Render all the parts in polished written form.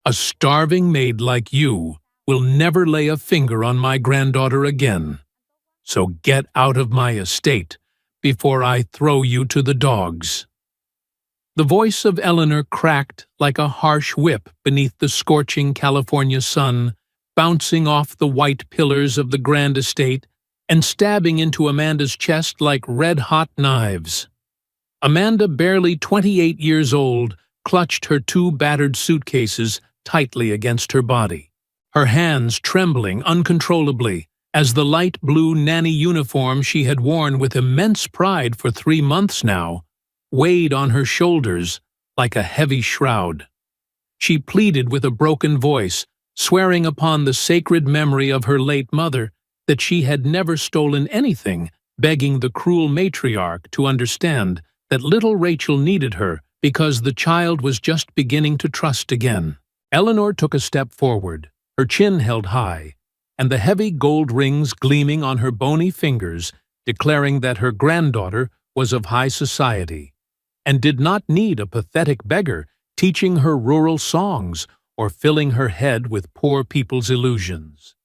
A starving maid like you will never lay a finger on my granddaughter again. So get out of my estate before I throw you to the dogs." The voice of Eleanor cracked like a harsh whip beneath the scorching California sun, bouncing off the white pillars of the grand estate and stabbing into Amanda's chest like red-hot knives. Amanda, barely 28 years old, clutched her two battered suitcases tightly against her body, her hands trembling uncontrollably as the light blue nanny uniform she had worn with immense pride for 3 months now weighed on her shoulders like a heavy shroud. She pleaded with a broken voice, swearing upon the sacred memory of her late mother that she had never stolen anything, begging the cruel matriarch to understand that little Rachel needed her because the child was just beginning to trust again. Eleanor took a step forward, her chin held high, and the heavy gold rings gleaming on her bony fingers, declaring that her granddaughter was of high society, and did not need a pathetic beggar teaching her rural songs or filling her head with poor people's illusions.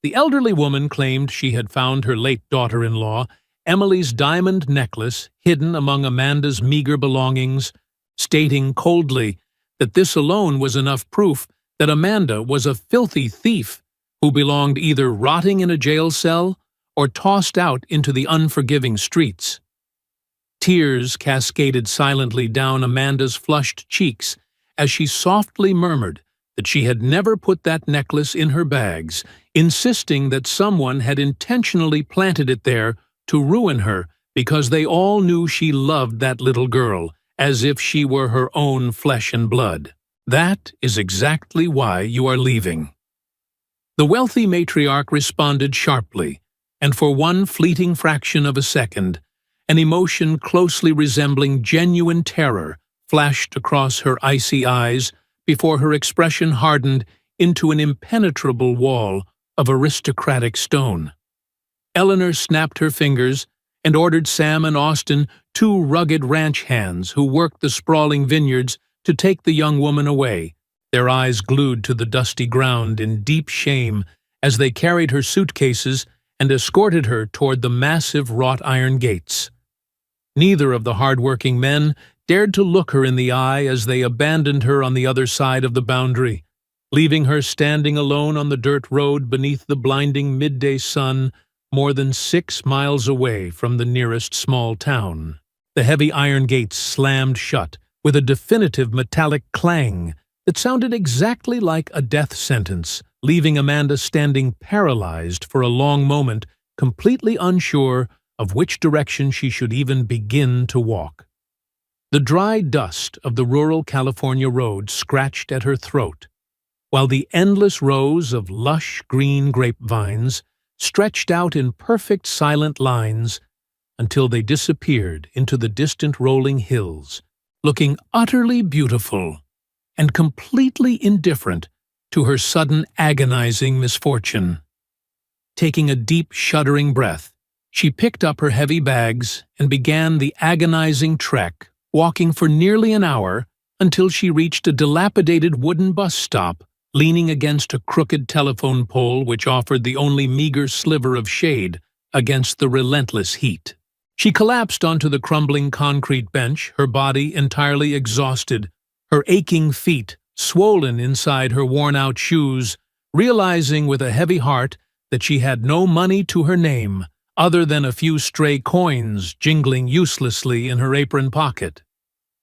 The elderly woman claimed she had found her late daughter-in-law, Emily's diamond necklace, hidden among Amanda's meager belongings, stating coldly that this alone was enough proof that Amanda was a filthy thief who belonged either rotting in a jail cell or tossed out into the unforgiving streets. Tears cascaded silently down Amanda's flushed cheeks as she softly murmured that she had never put that necklace in her bags, insisting that someone had intentionally planted it there to ruin her because they all knew she loved that little girl as if she were her own flesh and blood. "That is exactly why you are leaving." The wealthy matriarch responded sharply, and for one fleeting fraction of a second, an emotion closely resembling genuine terror flashed across her icy eyes before her expression hardened into an impenetrable wall of aristocratic stone. Eleanor snapped her fingers and ordered Sam and Austin, two rugged ranch hands who worked the sprawling vineyards, to take the young woman away, their eyes glued to the dusty ground in deep shame as they carried her suitcases and escorted her toward the massive wrought iron gates. Neither of the hard-working men dared to look her in the eye as they abandoned her on the other side of the boundary, leaving her standing alone on the dirt road beneath the blinding midday sun more than 6 miles away from the nearest small town. The heavy iron gates slammed shut with a definitive metallic clang that sounded exactly like a death sentence, leaving Amanda standing paralyzed for a long moment, completely unsure of which direction she should even begin to walk. The dry dust of the rural California road scratched at her throat, while the endless rows of lush green grapevines stretched out in perfect silent lines until they disappeared into the distant rolling hills, looking utterly beautiful and completely indifferent to her sudden agonizing misfortune. Taking a deep, shuddering breath, she picked up her heavy bags and began the agonizing trek, walking for nearly an hour until she reached a dilapidated wooden bus stop, leaning against a crooked telephone pole which offered the only meager sliver of shade against the relentless heat. She collapsed onto the crumbling concrete bench, her body entirely exhausted, her aching feet swollen inside her worn-out shoes, realizing with a heavy heart that she had no money to her name other than a few stray coins jingling uselessly in her apron pocket.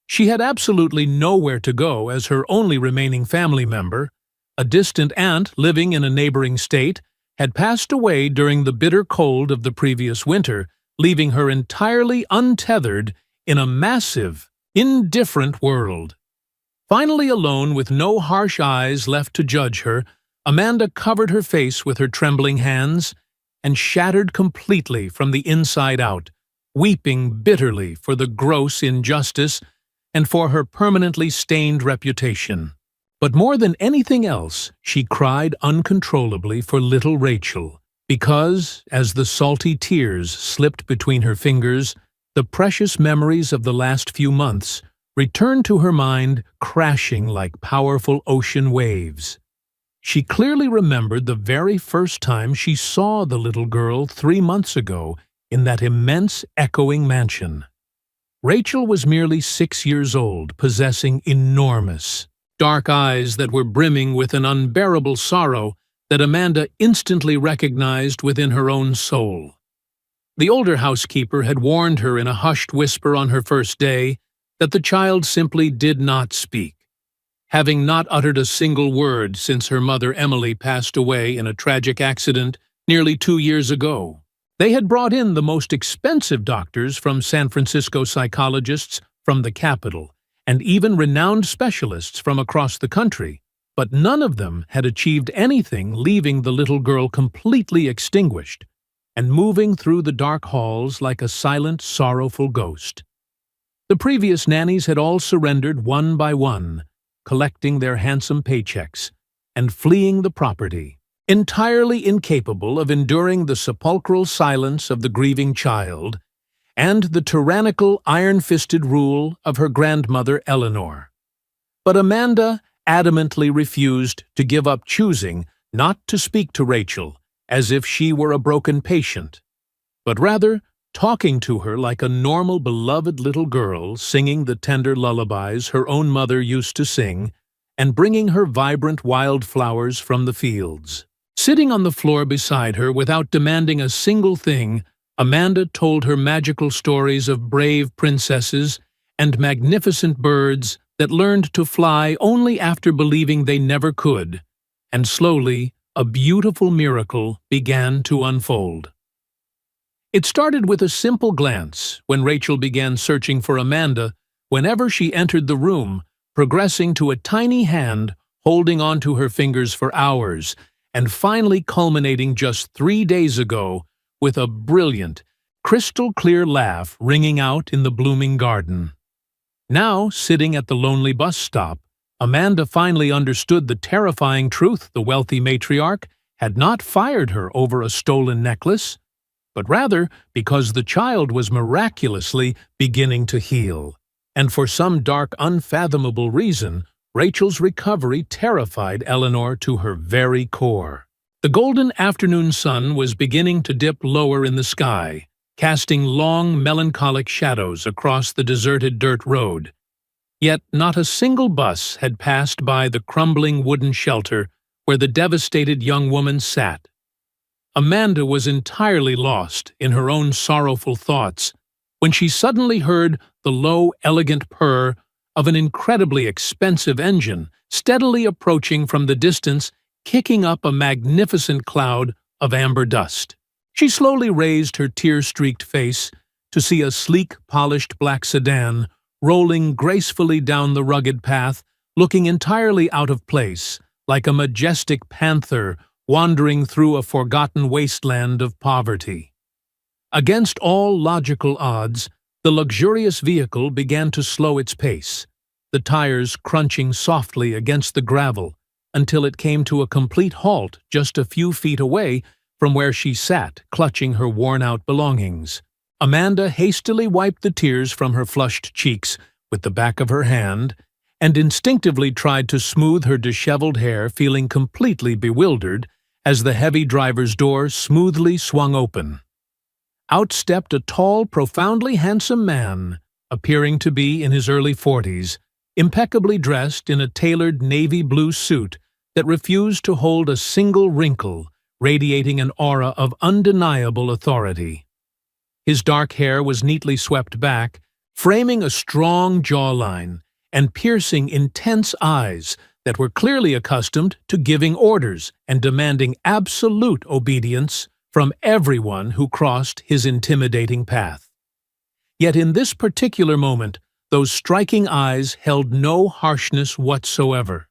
She had absolutely nowhere to go as her only remaining family member, a distant aunt living in a neighboring state, had passed away during the bitter cold of the previous winter, leaving her entirely untethered in a massive, indifferent world. Finally alone, with no harsh eyes left to judge her, Amanda covered her face with her trembling hands and shattered completely from the inside out, weeping bitterly for the gross injustice and for her permanently stained reputation. But more than anything else, she cried uncontrollably for little Rachel, because, as the salty tears slipped between her fingers, the precious memories of the last few months returned to her mind, crashing like powerful ocean waves. She clearly remembered the very first time she saw the little girl 3 months ago in that immense, echoing mansion. Rachel was merely 6 years old, possessing enormous, dark eyes that were brimming with an unbearable sorrow that Amanda instantly recognized within her own soul. The older housekeeper had warned her in a hushed whisper on her first day that the child simply did not speak, having not uttered a single word since her mother Emily passed away in a tragic accident nearly 2 years ago. They had brought in the most expensive doctors from San Francisco, psychologists from the capital, and even renowned specialists from across the country, but none of them had achieved anything, leaving the little girl completely extinguished and moving through the dark halls like a silent, sorrowful ghost. The previous nannies had all surrendered one by one, collecting their handsome paychecks and fleeing the property, entirely incapable of enduring the sepulchral silence of the grieving child and the tyrannical, iron-fisted rule of her grandmother Eleanor. But Amanda adamantly refused to give up, choosing not to speak to Rachel as if she were a broken patient, but rather talking to her like a normal, beloved little girl, singing the tender lullabies her own mother used to sing, and bringing her vibrant wildflowers from the fields. Sitting on the floor beside her without demanding a single thing, Amanda told her magical stories of brave princesses and magnificent birds that learned to fly only after believing they never could, and slowly a beautiful miracle began to unfold. It started with a simple glance when Rachel began searching for Amanda whenever she entered the room, progressing to a tiny hand holding onto her fingers for hours, and finally culminating just 3 days ago with a brilliant, crystal-clear laugh ringing out in the blooming garden. Now, sitting at the lonely bus stop, Amanda finally understood the terrifying truth: the wealthy matriarch had not fired her over a stolen necklace, but rather because the child was miraculously beginning to heal. And for some dark, unfathomable reason, Rachel's recovery terrified Eleanor to her very core. The golden afternoon sun was beginning to dip lower in the sky, casting long, melancholic shadows across the deserted dirt road. Yet not a single bus had passed by the crumbling wooden shelter where the devastated young woman sat. Amanda was entirely lost in her own sorrowful thoughts when she suddenly heard the low, elegant purr of an incredibly expensive engine steadily approaching from the distance, kicking up a magnificent cloud of amber dust. She slowly raised her tear-streaked face to see a sleek, polished black sedan rolling gracefully down the rugged path, looking entirely out of place, like a majestic panther wandering through a forgotten wasteland of poverty. Against all logical odds, the luxurious vehicle began to slow its pace, the tires crunching softly against the gravel until it came to a complete halt just a few feet away from where she sat, clutching her worn-out belongings. Amanda hastily wiped the tears from her flushed cheeks with the back of her hand and instinctively tried to smooth her disheveled hair, feeling completely bewildered as the heavy driver's door smoothly swung open. Out stepped a tall, profoundly handsome man, appearing to be in his early 40s, impeccably dressed in a tailored navy blue suit that refused to hold a single wrinkle, radiating an aura of undeniable authority. His dark hair was neatly swept back, framing a strong jawline and piercing intense eyes that were clearly accustomed to giving orders and demanding absolute obedience from everyone who crossed his intimidating path. Yet in this particular moment, those striking eyes held no harshness whatsoever.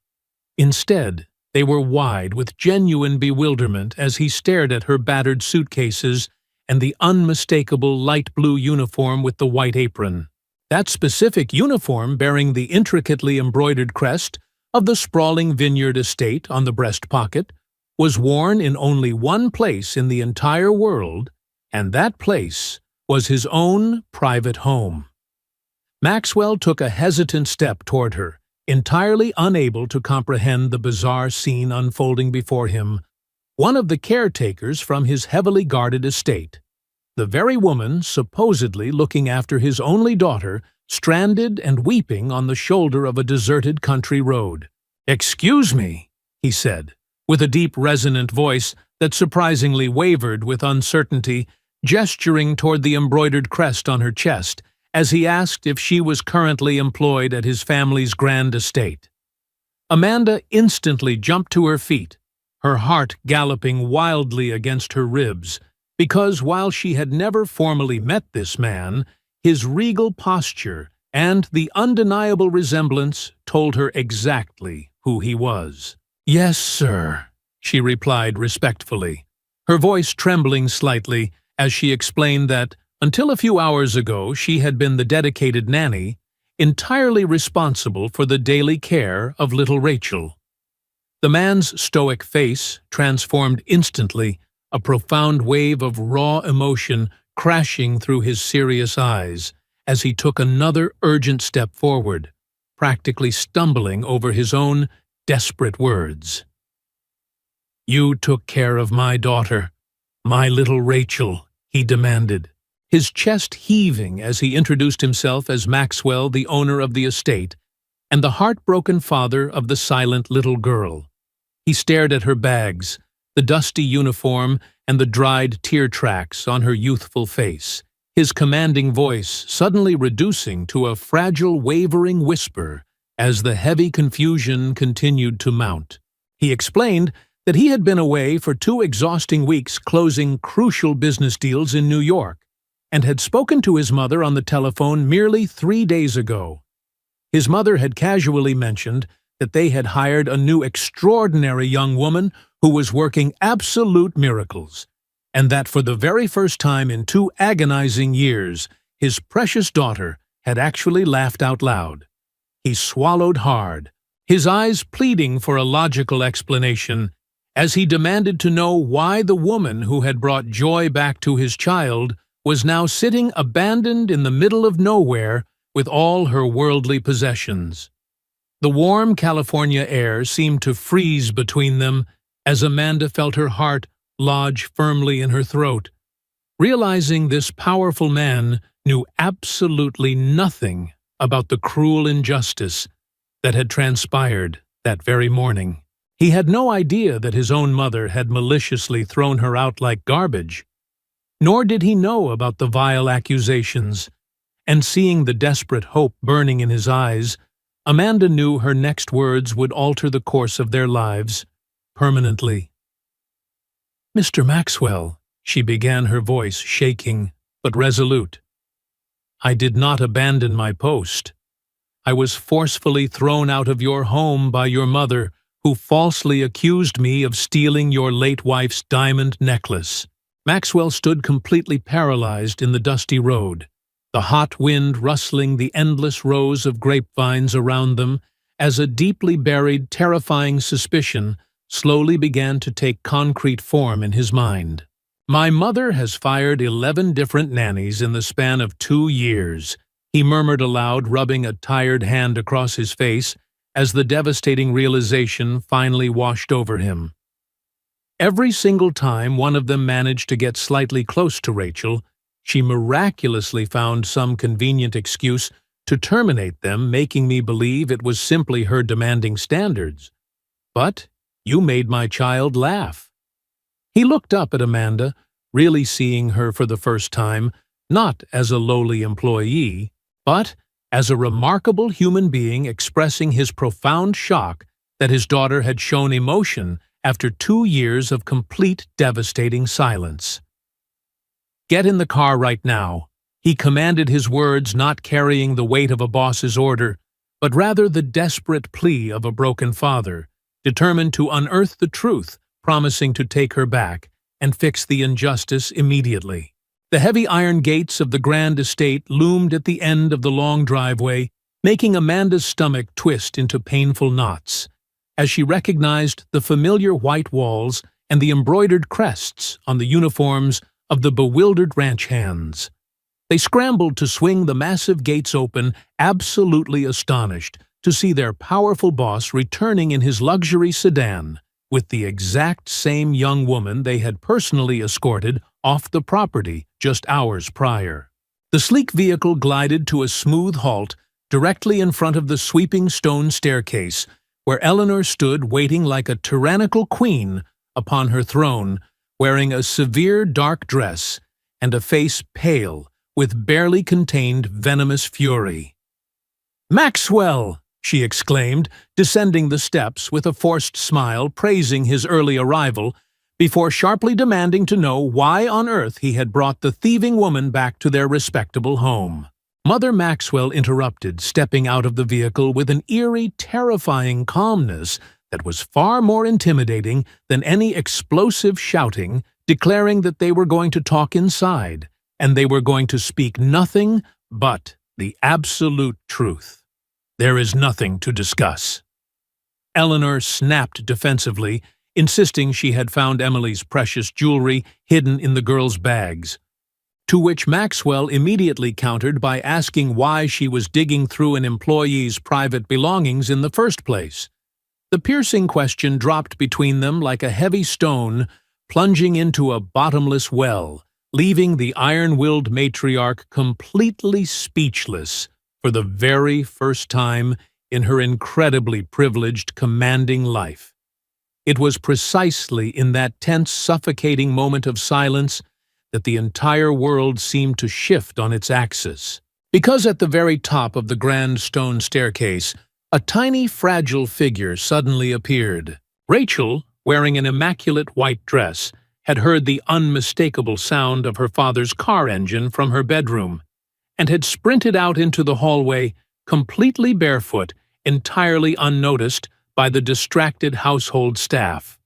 Instead, they were wide with genuine bewilderment as he stared at her battered suitcases and the unmistakable light blue uniform with the white apron. That specific uniform, bearing the intricately embroidered crest of the sprawling vineyard estate on the breast pocket, was worn in only one place in the entire world, and that place was his own private home. Maxwell took a hesitant step toward her, entirely unable to comprehend the bizarre scene unfolding before him. One of the caretakers from his heavily guarded estate. The very woman supposedly looking after his only daughter, stranded and weeping on the shoulder of a deserted country road. "Excuse me," he said, with a deep resonant voice that surprisingly wavered with uncertainty, gesturing toward the embroidered crest on her chest, as he asked if she was currently employed at his family's grand estate. Amanda instantly jumped to her feet, her heart galloping wildly against her ribs, because while she had never formally met this man, his regal posture and the undeniable resemblance told her exactly who he was. "Yes, sir," she replied respectfully, her voice trembling slightly as she explained that, until a few hours ago, she had been the dedicated nanny, entirely responsible for the daily care of little Rachel. The man's stoic face transformed instantly, a profound wave of raw emotion crashing through his serious eyes as he took another urgent step forward, practically stumbling over his own desperate words. "You took care of my daughter, my little Rachel," he demanded, his chest heaving as he introduced himself as Maxwell, the owner of the estate, and the heartbroken father of the silent little girl. He stared at her bags, the dusty uniform, and the dried tear tracks on her youthful face, his commanding voice suddenly reducing to a fragile, wavering whisper as the heavy confusion continued to mount. He explained that he had been away for 2 exhausting weeks closing crucial business deals in New York, and had spoken to his mother on the telephone merely 3 days ago. His mother had casually mentioned that they had hired a new extraordinary young woman who was working absolute miracles, and that for the very first time in 2 agonizing years, his precious daughter had actually laughed out loud. He swallowed hard, his eyes pleading for a logical explanation, as he demanded to know why the woman who had brought joy back to his child was now sitting abandoned in the middle of nowhere with all her worldly possessions. The warm California air seemed to freeze between them as Amanda felt her heart lodge firmly in her throat, realizing this powerful man knew absolutely nothing about the cruel injustice that had transpired that very morning. He had no idea that his own mother had maliciously thrown her out like garbage, nor did he know about the vile accusations, and seeing the desperate hope burning in his eyes, Amanda knew her next words would alter the course of their lives permanently. "Mr. Maxwell," she began, her voice shaking but resolute, "I did not abandon my post. I was forcefully thrown out of your home by your mother, who falsely accused me of stealing your late wife's diamond necklace." Maxwell stood completely paralyzed in the dusty road, the hot wind rustling the endless rows of grapevines around them as a deeply buried, terrifying suspicion slowly began to take concrete form in his mind. "My mother has fired 11 different nannies in the span of 2 years, he murmured aloud, rubbing a tired hand across his face as the devastating realization finally washed over him. Every single time one of them managed to get slightly close to Rachel, she miraculously found some convenient excuse to terminate them, making me believe it was simply her demanding standards. But you made my child laugh." He looked up at Amanda, really seeing her for the first time, not as a lowly employee, but as a remarkable human being expressing his profound shock that his daughter had shown emotion after 2 years of complete, devastating silence. "Get in the car right now," he commanded, his words not carrying the weight of a boss's order, but rather the desperate plea of a broken father, determined to unearth the truth, promising to take her back and fix the injustice immediately. The heavy iron gates of the grand estate loomed at the end of the long driveway, making Amanda's stomach twist into painful knots, as she recognized the familiar white walls and the embroidered crests on the uniforms of the bewildered ranch hands. They scrambled to swing the massive gates open, absolutely astonished to see their powerful boss returning in his luxury sedan, with the exact same young woman they had personally escorted off the property just hours prior. The sleek vehicle glided to a smooth halt directly in front of the sweeping stone staircase, where Eleanor stood waiting like a tyrannical queen upon her throne, wearing a severe dark dress and a face pale with barely contained venomous fury. "Maxwell!" she exclaimed, descending the steps with a forced smile praising his early arrival, before sharply demanding to know why on earth he had brought the thieving woman back to their respectable home. Mother Maxwell interrupted, stepping out of the vehicle with an eerie, terrifying calmness that was far more intimidating than any explosive shouting, declaring that they were going to talk inside, and they were going to speak nothing but the absolute truth. "There is nothing to discuss." Eleanor snapped defensively, insisting she had found Emily's precious jewelry hidden in the girls' bags, to which Maxwell immediately countered by asking why she was digging through an employee's private belongings in the first place. The piercing question dropped between them like a heavy stone plunging into a bottomless well, leaving the iron-willed matriarch completely speechless for the very first time in her incredibly privileged, commanding life. It was precisely in that tense, suffocating moment of silence that the entire world seemed to shift on its axis. Because at the very top of the grand stone staircase, a tiny, fragile figure suddenly appeared. Rachel, wearing an immaculate white dress, had heard the unmistakable sound of her father's car engine from her bedroom, and had sprinted out into the hallway, completely barefoot, entirely unnoticed by the distracted household staff.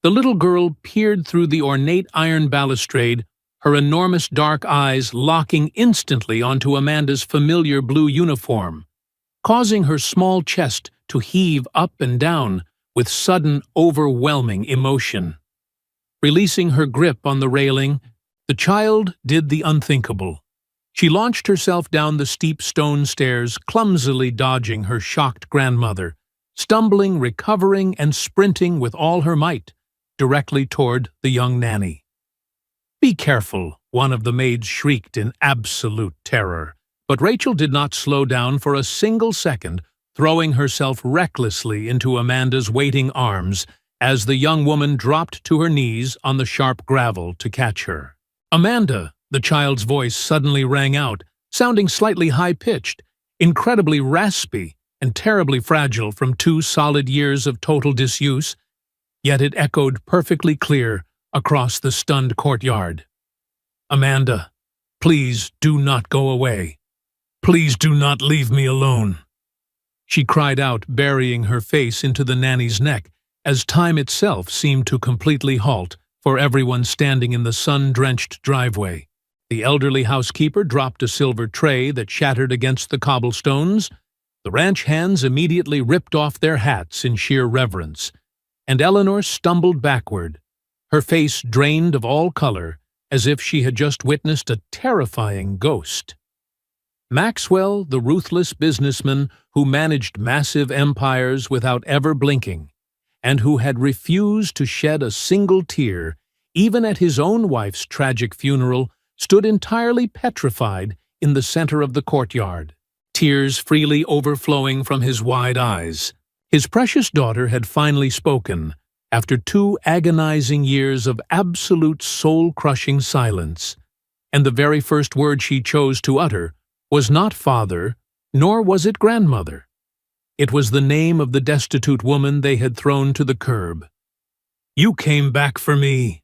The little girl peered through the ornate iron balustrade, her enormous dark eyes locking instantly onto Amanda's familiar blue uniform, causing her small chest to heave up and down with sudden, overwhelming emotion. Releasing her grip on the railing, the child did the unthinkable. She launched herself down the steep stone stairs, clumsily dodging her shocked grandmother, stumbling, recovering, and sprinting with all her might, directly toward the young Nanny. "Be careful," one of the maids shrieked in absolute terror, but Rachel did not slow down for a single second, throwing herself recklessly into Amanda's waiting arms as the young woman dropped to her knees on the sharp gravel to catch her. "Amanda!" The child's voice suddenly rang out, sounding slightly high-pitched, incredibly raspy, and terribly fragile from 2 solid years of total disuse, yet it echoed perfectly clear across the stunned courtyard. "Amanda, please do not go away. Please do not leave me alone." She cried out, burying her face into the nanny's neck, as time itself seemed to completely halt for everyone standing in the sun-drenched driveway. The elderly housekeeper dropped a silver tray that shattered against the cobblestones. The ranch hands immediately ripped off their hats in sheer reverence, and Eleanor stumbled backward, her face drained of all color, as if she had just witnessed a terrifying ghost. Maxwell, the ruthless businessman who managed massive empires without ever blinking, and who had refused to shed a single tear, even at his own wife's tragic funeral, stood entirely petrified in the center of the courtyard, tears freely overflowing from his wide eyes. His precious daughter had finally spoken, after 2 agonizing years of absolute soul-crushing silence, and the very first word she chose to utter was not father, nor was it grandmother. It was the name of the destitute woman they had thrown to the curb. "You came back for me."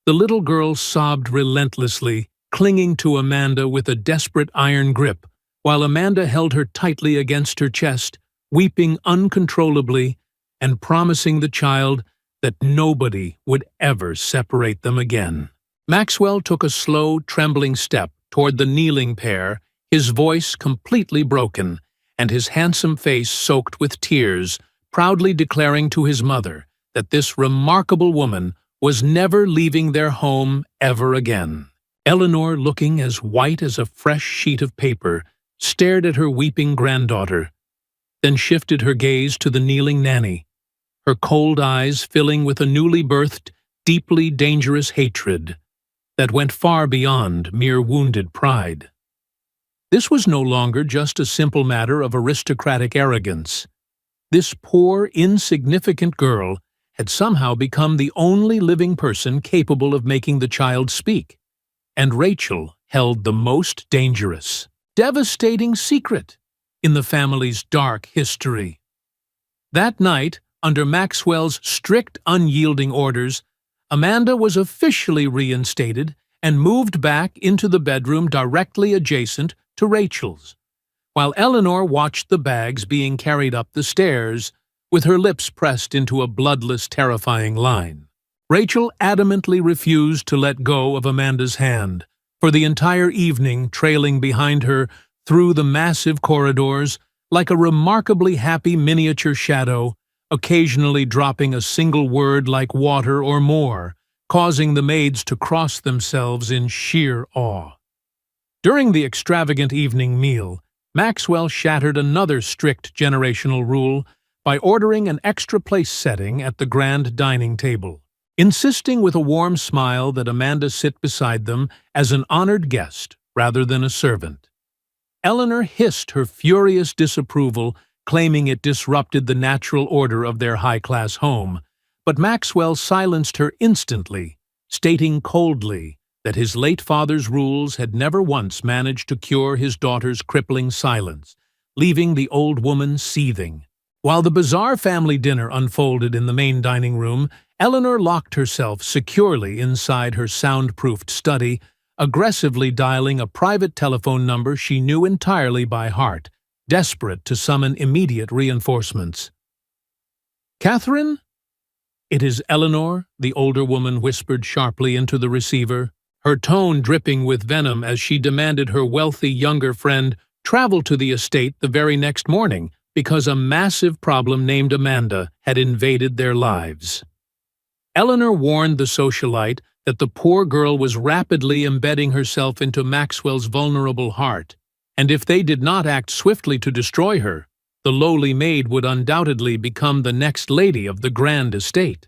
The little girl sobbed relentlessly, clinging to Amanda with a desperate iron grip, while Amanda held her tightly against her chest, weeping uncontrollably and promising the child that nobody would ever separate them again. Maxwell took a slow, trembling step toward the kneeling pair, his voice completely broken, and his handsome face soaked with tears, proudly declaring to his mother that this remarkable woman was never leaving their home ever again. Eleanor, looking as white as a fresh sheet of paper, stared at her weeping granddaughter, then shifted her gaze to the kneeling Nanny, her cold eyes filling with a newly birthed, deeply dangerous hatred that went far beyond mere wounded pride. This was no longer just a simple matter of aristocratic arrogance. This poor, insignificant girl had somehow become the only living person capable of making the child speak, and Rachel held the most dangerous, devastating secret in the family's dark history. That night, under Maxwell's strict, unyielding orders, Amanda was officially reinstated and moved back into the bedroom directly adjacent to Rachel's, while Eleanor watched the bags being carried up the stairs, with her lips pressed into a bloodless, terrifying line. Rachel adamantly refused to let go of Amanda's hand, for the entire evening trailing behind her through the massive corridors like a remarkably happy miniature shadow, occasionally dropping a single word like water or more, causing the maids to cross themselves in sheer awe. During the extravagant evening meal, Maxwell shattered another strict generational rule by ordering an extra place setting at the grand dining table, insisting with a warm smile that Amanda sit beside them as an honored guest rather than a servant. Eleanor hissed her furious disapproval, claiming it disrupted the natural order of their high-class home, but Maxwell silenced her instantly, stating coldly that his late father's rules had never once managed to cure his daughter's crippling silence, leaving the old woman seething. While the bizarre family dinner unfolded in the main dining room, Eleanor locked herself securely inside her soundproofed study, aggressively dialing a private telephone number she knew entirely by heart, desperate to summon immediate reinforcements. "Catherine?" "It is Eleanor," the older woman whispered sharply into the receiver, her tone dripping with venom as she demanded her wealthy younger friend travel to the estate the very next morning because a massive problem named Amanda had invaded their lives. Eleanor warned the socialite that the poor girl was rapidly embedding herself into Maxwell's vulnerable heart, and if they did not act swiftly to destroy her, the lowly maid would undoubtedly become the next lady of the grand estate.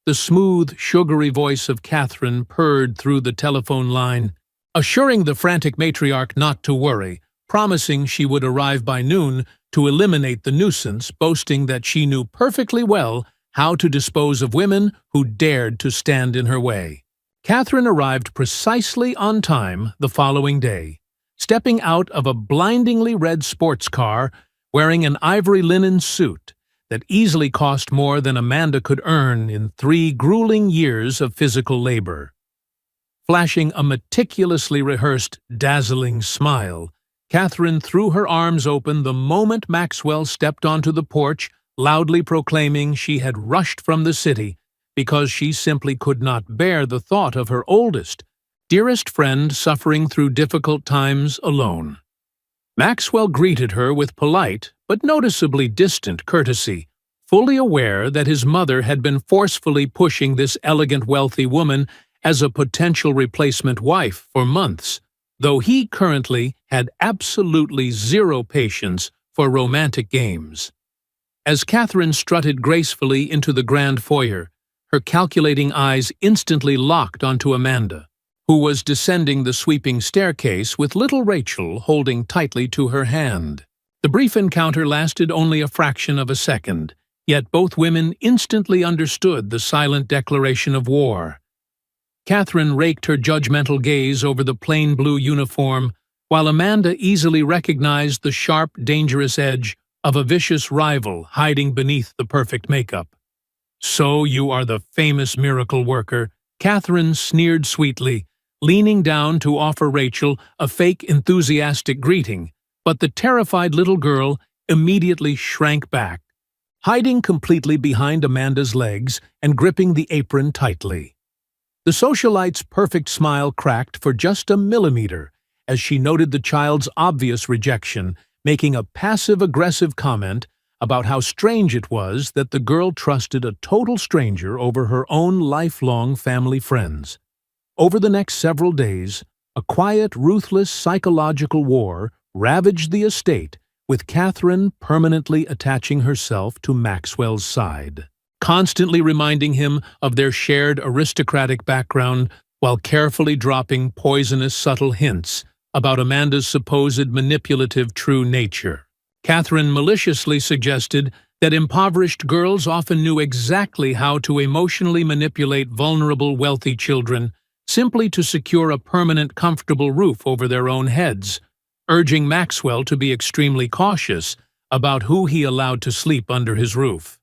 The smooth, sugary voice of Catherine purred through the telephone line, assuring the frantic matriarch not to worry, promising she would arrive by noon to eliminate the nuisance, boasting that she knew perfectly well how to dispose of women who dared to stand in her way. Catherine arrived precisely on time the following day, stepping out of a blindingly red sports car wearing an ivory linen suit that easily cost more than Amanda could earn in 3 grueling years of physical labor. Flashing a meticulously rehearsed, dazzling smile, Catherine threw her arms open the moment Maxwell stepped onto the porch, loudly proclaiming she had rushed from the city because she simply could not bear the thought of her oldest, dearest friend suffering through difficult times alone. Maxwell greeted her with polite but noticeably distant courtesy, fully aware that his mother had been forcefully pushing this elegant, wealthy woman as a potential replacement wife for months, though he currently had absolutely zero patience for romantic games. As Catherine strutted gracefully into the grand foyer, her calculating eyes instantly locked onto Amanda, who was descending the sweeping staircase with little Rachel holding tightly to her hand. The brief encounter lasted only a fraction of a second, yet both women instantly understood the silent declaration of war. Catherine raked her judgmental gaze over the plain blue uniform, while Amanda easily recognized the sharp, dangerous edge of a vicious rival hiding beneath the perfect makeup. "So you are the famous miracle worker," Catherine sneered sweetly, leaning down to offer Rachel a fake enthusiastic greeting, but the terrified little girl immediately shrank back, hiding completely behind Amanda's legs and gripping the apron tightly. The socialite's perfect smile cracked for just a millimeter as she noted the child's obvious rejection, making a passive-aggressive comment about how strange it was that the girl trusted a total stranger over her own lifelong family friends. Over the next several days, a quiet, ruthless psychological war ravaged the estate, with Catherine permanently attaching herself to Maxwell's side, constantly reminding him of their shared aristocratic background while carefully dropping poisonous subtle hints about Amanda's supposed manipulative true nature. Catherine maliciously suggested that impoverished girls often knew exactly how to emotionally manipulate vulnerable, wealthy children simply to secure a permanent, comfortable roof over their own heads, urging Maxwell to be extremely cautious about who he allowed to sleep under his roof.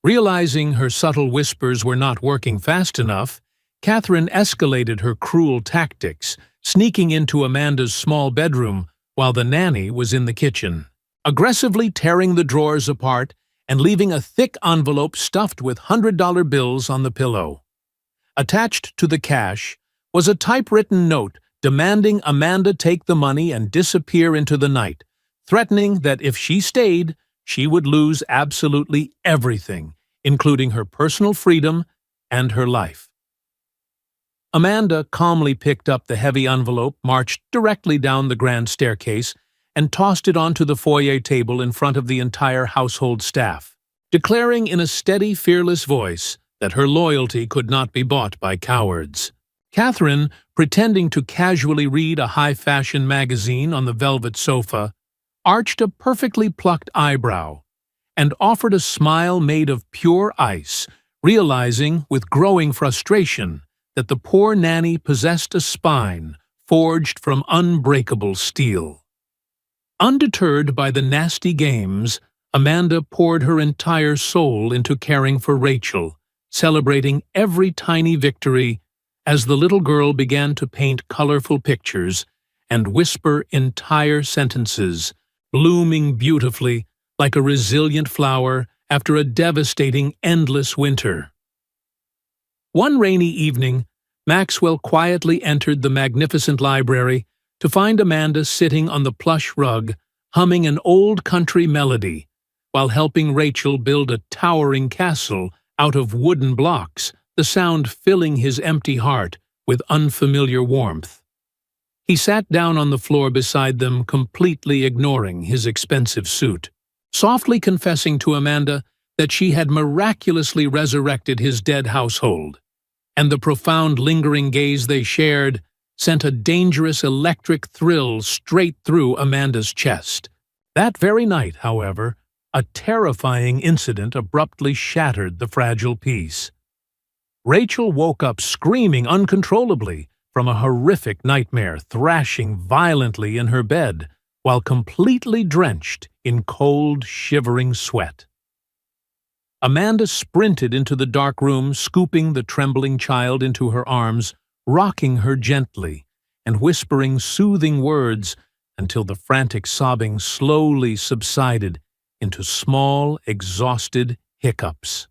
Realizing her subtle whispers were not working fast enough, Catherine escalated her cruel tactics, sneaking into Amanda's small bedroom while the nanny was in the kitchen, aggressively tearing the drawers apart and leaving a thick envelope stuffed with $100 bills on the pillow. Attached to the cash was a typewritten note demanding Amanda take the money and disappear into the night, threatening that if she stayed, she would lose absolutely everything, including her personal freedom and her life. Amanda calmly picked up the heavy envelope, marched directly down the grand staircase, and tossed it onto the foyer table in front of the entire household staff, declaring in a steady, fearless voice that her loyalty could not be bought by cowards. Catherine, pretending to casually read a high-fashion magazine on the velvet sofa, arched a perfectly plucked eyebrow and offered a smile made of pure ice, realizing with growing frustration that the poor nanny possessed a spine forged from unbreakable steel. Undeterred by the nasty games, Amanda poured her entire soul into caring for Rachel, celebrating every tiny victory as the little girl began to paint colorful pictures and whisper entire sentences, blooming beautifully like a resilient flower after a devastating, endless winter. One rainy evening, Maxwell quietly entered the magnificent library to find Amanda sitting on the plush rug, humming an old country melody, while helping Rachel build a towering castle out of wooden blocks, the sound filling his empty heart with unfamiliar warmth. He sat down on the floor beside them, completely ignoring his expensive suit, softly confessing to Amanda that she had miraculously resurrected his dead household, and the profound lingering gaze they shared sent a dangerous electric thrill straight through Amanda's chest. That very night, however, a terrifying incident abruptly shattered the fragile peace. Rachel woke up screaming uncontrollably from a horrific nightmare, thrashing violently in her bed while completely drenched in cold, shivering sweat. Amanda sprinted into the dark room, scooping the trembling child into her arms, rocking her gently and whispering soothing words until the frantic sobbing slowly subsided into small, exhausted hiccups.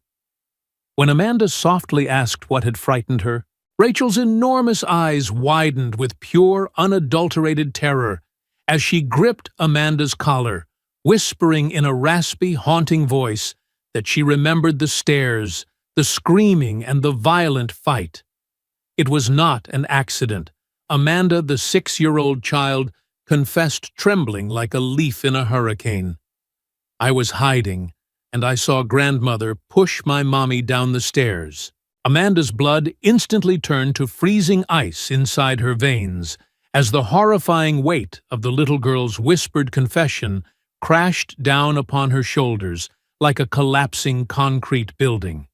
When Amanda softly asked what had frightened her, Rachel's enormous eyes widened with pure, unadulterated terror as she gripped Amanda's collar, whispering in a raspy, haunting voice that she remembered the stares, the screaming, and the violent fight. It was not an accident. Amanda, the 6-year-old child, confessed, trembling like a leaf in a hurricane. I was hiding, and I saw grandmother push my mommy down the stairs. Amanda's blood instantly turned to freezing ice inside her veins as the horrifying weight of the little girl's whispered confession crashed down upon her shoulders like a collapsing concrete building.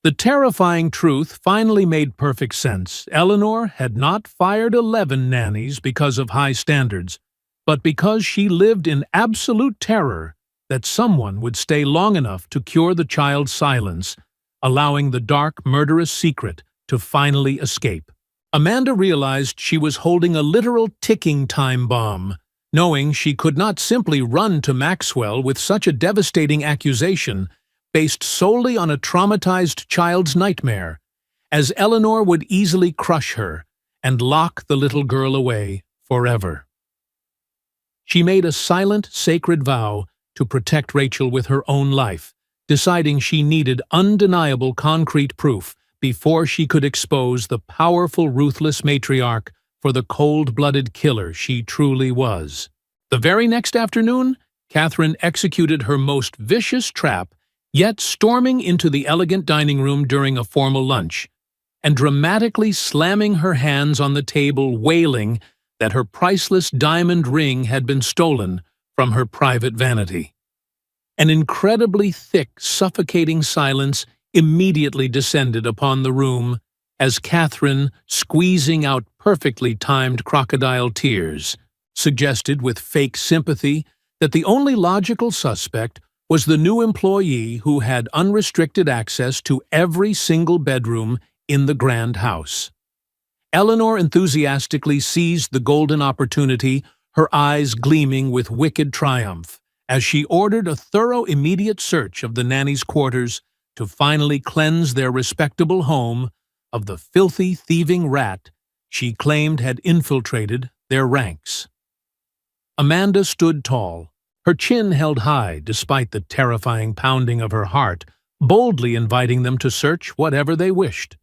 The terrifying truth finally made perfect sense. Eleanor had not fired 11 nannies because of high standards, but because she lived in absolute terror that someone would stay long enough to cure the child's silence, allowing the dark, murderous secret to finally escape. Amanda realized she was holding a literal ticking time bomb, knowing she could not simply run to Maxwell with such a devastating accusation based solely on a traumatized child's nightmare, as Eleanor would easily crush her and lock the little girl away forever. She made a silent, sacred vow to protect Rachel with her own life, deciding she needed undeniable concrete proof before she could expose the powerful, ruthless matriarch for the cold-blooded killer she truly was. The very next afternoon, Catherine executed her most vicious trap, yet storming into the elegant dining room during a formal lunch, and dramatically slamming her hands on the table, wailing that her priceless diamond ring had been stolen from her private vanity. An incredibly thick, suffocating silence immediately descended upon the room as Catherine, squeezing out perfectly timed crocodile tears, suggested with fake sympathy that the only logical suspect was the new employee who had unrestricted access to every single bedroom in the grand house. Eleanor enthusiastically seized the golden opportunity, her eyes gleaming with wicked triumph, as she ordered a thorough immediate search of the nanny's quarters to finally cleanse their respectable home of the filthy, thieving rat she claimed had infiltrated their ranks. Amanda stood tall, her chin held high despite the terrifying pounding of her heart, boldly inviting them to search whatever they wished.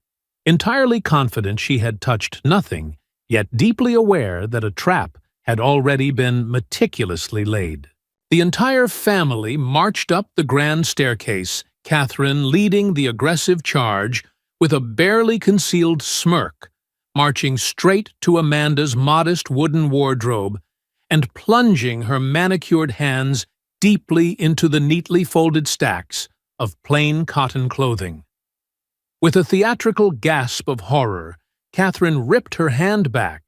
Entirely confident she had touched nothing, yet deeply aware that a trap had already been meticulously laid. The entire family marched up the grand staircase, Catherine leading the aggressive charge with a barely concealed smirk, marching straight to Amanda's modest wooden wardrobe and plunging her manicured hands deeply into the neatly folded stacks of plain cotton clothing. With a theatrical gasp of horror, Catherine ripped her hand back,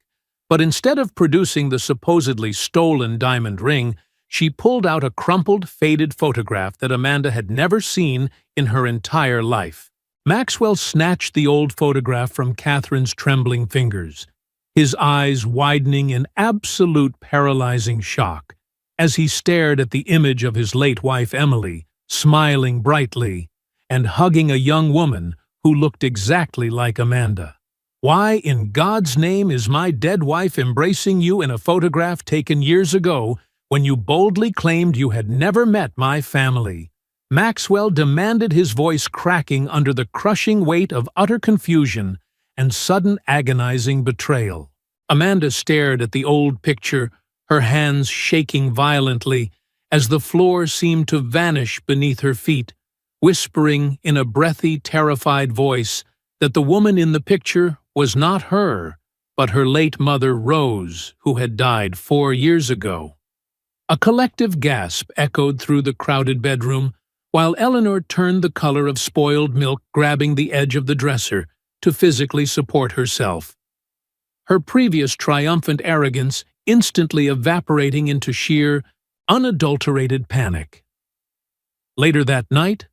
but instead of producing the supposedly stolen diamond ring, she pulled out a crumpled, faded photograph that Amanda had never seen in her entire life. Maxwell snatched the old photograph from Catherine's trembling fingers, his eyes widening in absolute paralyzing shock as he stared at the image of his late wife Emily, smiling brightly and hugging a young woman who looked exactly like Amanda. "Why in God's name is my dead wife embracing you in a photograph taken years ago when you boldly claimed you had never met my family?" Maxwell demanded, his voice cracking under the crushing weight of utter confusion and sudden agonizing betrayal. Amanda stared at the old picture, her hands shaking violently as the floor seemed to vanish beneath her feet, whispering in a breathy, terrified voice that the woman in the picture was not her, but her late mother Rose, who had died 4 years ago. A collective gasp echoed through the crowded bedroom, while Eleanor turned the color of spoiled milk, grabbing the edge of the dresser to physically support herself, her previous triumphant arrogance instantly evaporating into sheer, unadulterated panic. Later that night,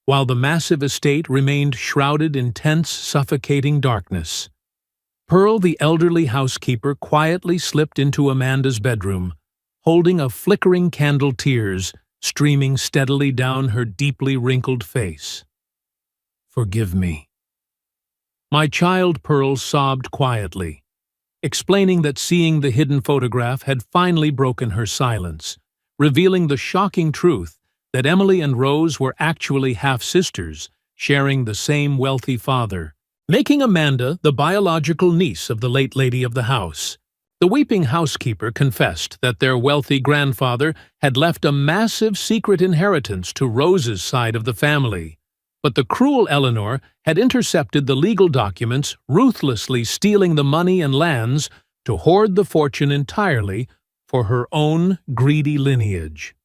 while the massive estate remained shrouded in tense, suffocating darkness, Pearl, the elderly housekeeper, quietly slipped into Amanda's bedroom, holding a flickering candle, tears streaming steadily down her deeply wrinkled face. "Forgive me." "My child," Pearl sobbed quietly, explaining that seeing the hidden photograph had finally broken her silence, revealing the shocking truth that Emily and Rose were actually half-sisters, sharing the same wealthy father, making Amanda the biological niece of the late lady of the house. The weeping housekeeper confessed that their wealthy grandfather had left a massive secret inheritance to Rose's side of the family, but the cruel Eleanor had intercepted the legal documents, ruthlessly stealing the money and lands to hoard the fortune entirely for her own greedy lineage.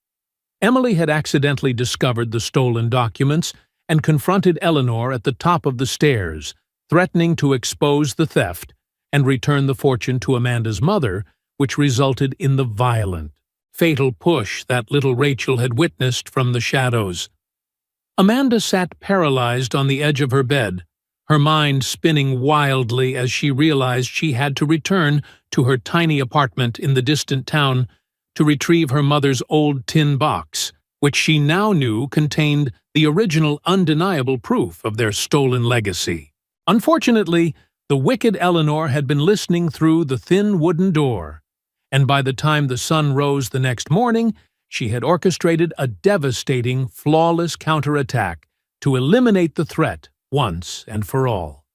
Emily had accidentally discovered the stolen documents and confronted Eleanor at the top of the stairs, threatening to expose the theft and return the fortune to Amanda's mother, which resulted in the violent, fatal push that little Rachel had witnessed from the shadows. Amanda sat paralyzed on the edge of her bed, her mind spinning wildly as she realized she had to return to her tiny apartment in the distant town to retrieve her mother's old tin box, which she now knew contained the original undeniable proof of their stolen legacy. Unfortunately, the wicked Eleanor had been listening through the thin wooden door, and by the time the sun rose the next morning, she had orchestrated a devastating, flawless counterattack to eliminate the threat once and for all.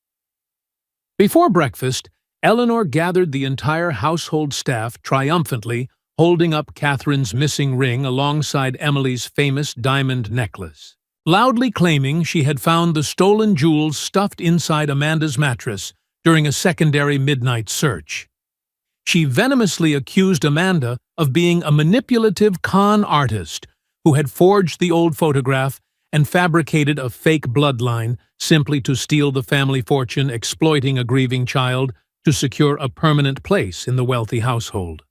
Before breakfast, Eleanor gathered the entire household staff triumphantly, holding up Catherine's missing ring alongside Emily's famous diamond necklace, loudly claiming she had found the stolen jewels stuffed inside Amanda's mattress during a secondary midnight search. She venomously accused Amanda of being a manipulative con artist who had forged the old photograph and fabricated a fake bloodline simply to steal the family fortune, exploiting a grieving child to secure a permanent place in the wealthy household.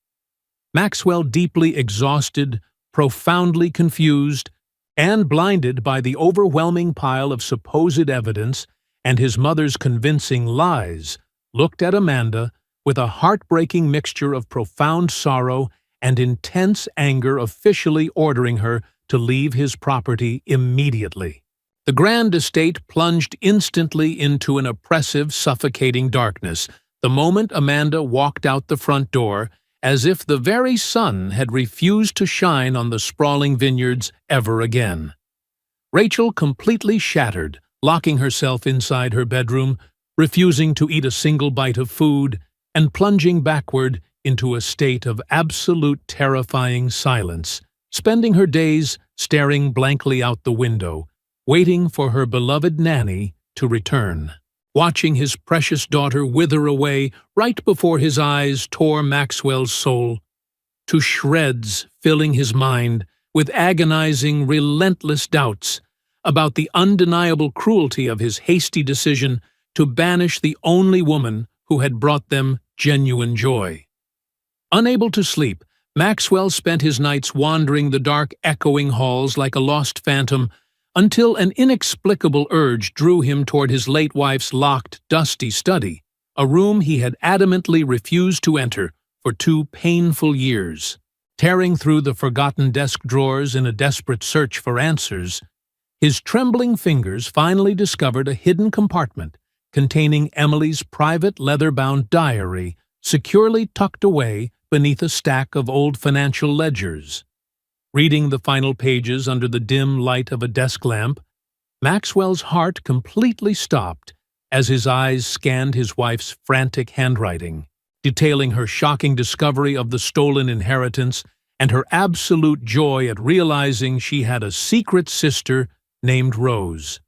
Maxwell, deeply exhausted, profoundly confused, and blinded by the overwhelming pile of supposed evidence and his mother's convincing lies, looked at Amanda with a heartbreaking mixture of profound sorrow and intense anger, officially ordering her to leave his property immediately. The grand estate plunged instantly into an oppressive, suffocating darkness the moment Amanda walked out the front door, as if the very sun had refused to shine on the sprawling vineyards ever again. Rachel, completely shattered, locking herself inside her bedroom, refusing to eat a single bite of food, and plunging backward into a state of absolute terrifying silence, spending her days staring blankly out the window, waiting for her beloved Nanny to return. Watching his precious daughter wither away right before his eyes tore Maxwell's soul to shreds, filling his mind with agonizing, relentless doubts about the undeniable cruelty of his hasty decision to banish the only woman who had brought them genuine joy. Unable to sleep, Maxwell spent his nights wandering the dark, echoing halls like a lost phantom, until an inexplicable urge drew him toward his late wife's locked, dusty study, a room he had adamantly refused to enter for 2 painful years. Tearing through the forgotten desk drawers in a desperate search for answers, his trembling fingers finally discovered a hidden compartment containing Emily's private leather-bound diary, securely tucked away beneath a stack of old financial ledgers. Reading the final pages under the dim light of a desk lamp, Maxwell's heart completely stopped as his eyes scanned his wife's frantic handwriting, detailing her shocking discovery of the stolen inheritance and her absolute joy at realizing she had a secret sister named Rose.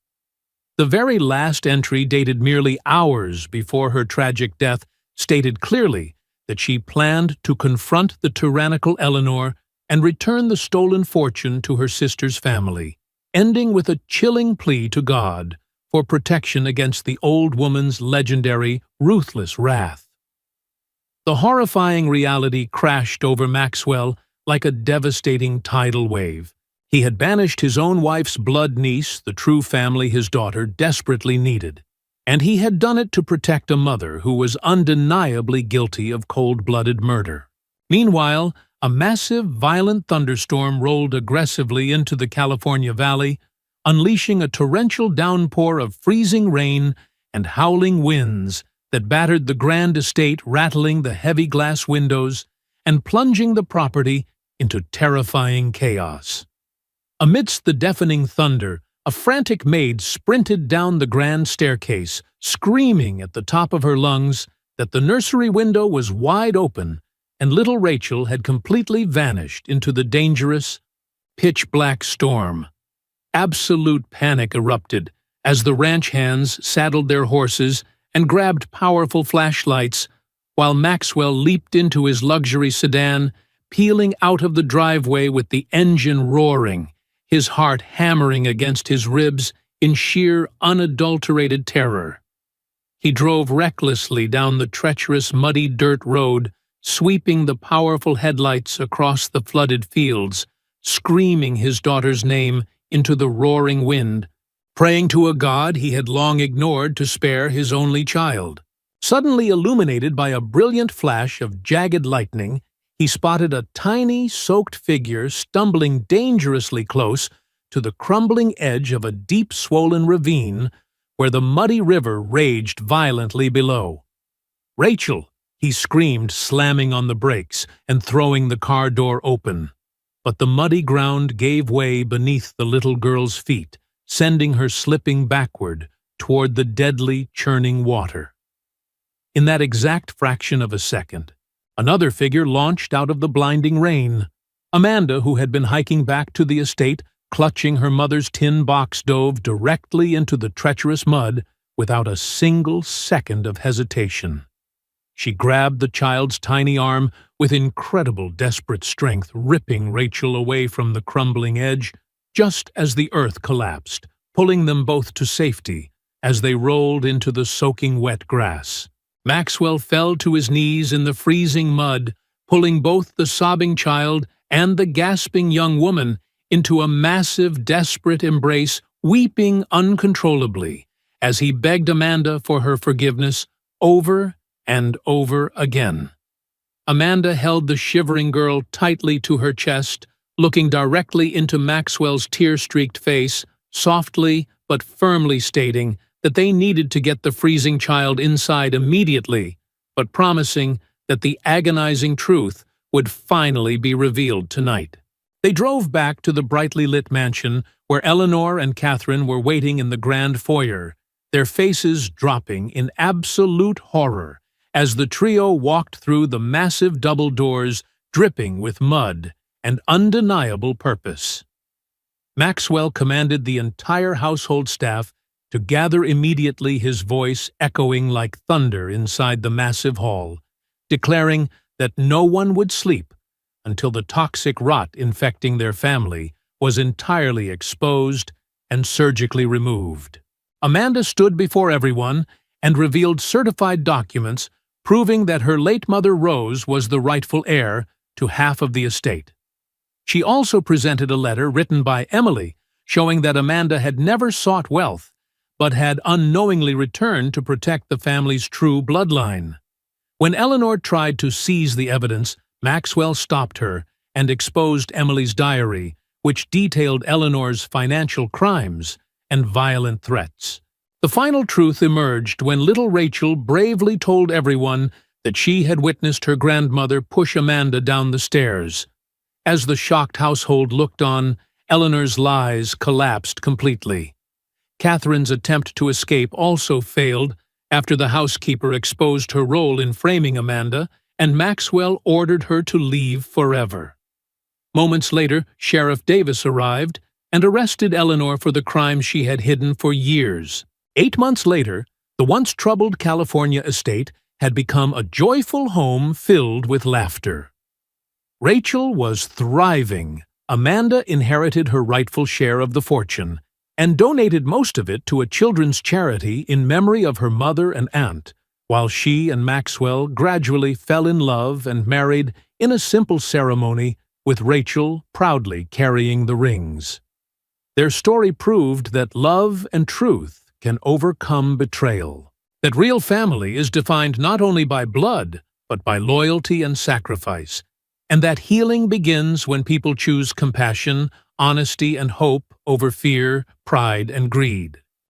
The very last entry, dated merely hours before her tragic death, stated clearly that she planned to confront the tyrannical Eleanor and return the stolen fortune to her sister's family, ending with a chilling plea to God for protection against the old woman's legendary, ruthless wrath. The horrifying reality crashed over Maxwell like a devastating tidal wave. He had banished his own wife's blood niece, the true family his daughter desperately needed, and he had done it to protect a mother who was undeniably guilty of cold-blooded murder. Meanwhile, a massive, violent thunderstorm rolled aggressively into the California Valley, unleashing a torrential downpour of freezing rain and howling winds that battered the grand estate, rattling the heavy glass windows and plunging the property into terrifying chaos. Amidst the deafening thunder, a frantic maid sprinted down the grand staircase, screaming at the top of her lungs that the nursery window was wide open and little Rachel had completely vanished into the dangerous, pitch-black storm. Absolute panic erupted as the ranch hands saddled their horses and grabbed powerful flashlights, while Maxwell leaped into his luxury sedan, peeling out of the driveway with the engine roaring, his heart hammering against his ribs in sheer, unadulterated terror. He drove recklessly down the treacherous, muddy dirt road, sweeping the powerful headlights across the flooded fields, screaming his daughter's name into the roaring wind, praying to a God he had long ignored to spare his only child. Suddenly illuminated by a brilliant flash of jagged lightning, he spotted a tiny, soaked figure stumbling dangerously close to the crumbling edge of a deep, swollen ravine where the muddy river raged violently below. "Rachel!" he screamed, slamming on the brakes and throwing the car door open. But the muddy ground gave way beneath the little girl's feet, sending her slipping backward, toward the deadly, churning water. In that exact fraction of a second, another figure launched out of the blinding rain. Amanda, who had been hiking back to the estate, clutching her mother's tin box, dove directly into the treacherous mud without a single second of hesitation. She grabbed the child's tiny arm with incredible desperate strength, ripping Rachel away from the crumbling edge just as the earth collapsed, pulling them both to safety as they rolled into the soaking wet grass. Maxwell fell to his knees in the freezing mud, pulling both the sobbing child and the gasping young woman into a massive, desperate embrace, weeping uncontrollably as he begged Amanda for her forgiveness over and over again. Amanda held the shivering girl tightly to her chest, looking directly into Maxwell's tear-streaked face, softly but firmly stating that they needed to get the freezing child inside immediately, but promising that the agonizing truth would finally be revealed tonight. They drove back to the brightly lit mansion where Eleanor and Catherine were waiting in the grand foyer, their faces dropping in absolute horror as the trio walked through the massive double doors dripping with mud and undeniable purpose. Maxwell commanded the entire household staff to gather immediately, his voice echoing like thunder inside the massive hall, declaring that no one would sleep until the toxic rot infecting their family was entirely exposed and surgically removed. Amanda stood before everyone and revealed certified documents proving that her late mother Rose was the rightful heir to half of the estate. She also presented a letter written by Emily showing that Amanda had never sought wealth, but had unknowingly returned to protect the family's true bloodline. When Eleanor tried to seize the evidence, Maxwell stopped her and exposed Emily's diary, which detailed Eleanor's financial crimes and violent threats. The final truth emerged when little Rachel bravely told everyone that she had witnessed her grandmother push Amanda down the stairs. As the shocked household looked on, Eleanor's lies collapsed completely. Catherine's attempt to escape also failed after the housekeeper exposed her role in framing Amanda, and Maxwell ordered her to leave forever. Moments later, Sheriff Davis arrived and arrested Eleanor for the crimes she had hidden for years. 8 months later, the once troubled California estate had become a joyful home filled with laughter. Rachel was thriving. Amanda inherited her rightful share of the fortune and donated most of it to a children's charity in memory of her mother and aunt, while she and Maxwell gradually fell in love and married in a simple ceremony, with Rachel proudly carrying the rings. Their story proved that love and truth can overcome betrayal, that real family is defined not only by blood, but by loyalty and sacrifice, and that healing begins when people choose compassion, honesty, and hope over fear, pride, and greed.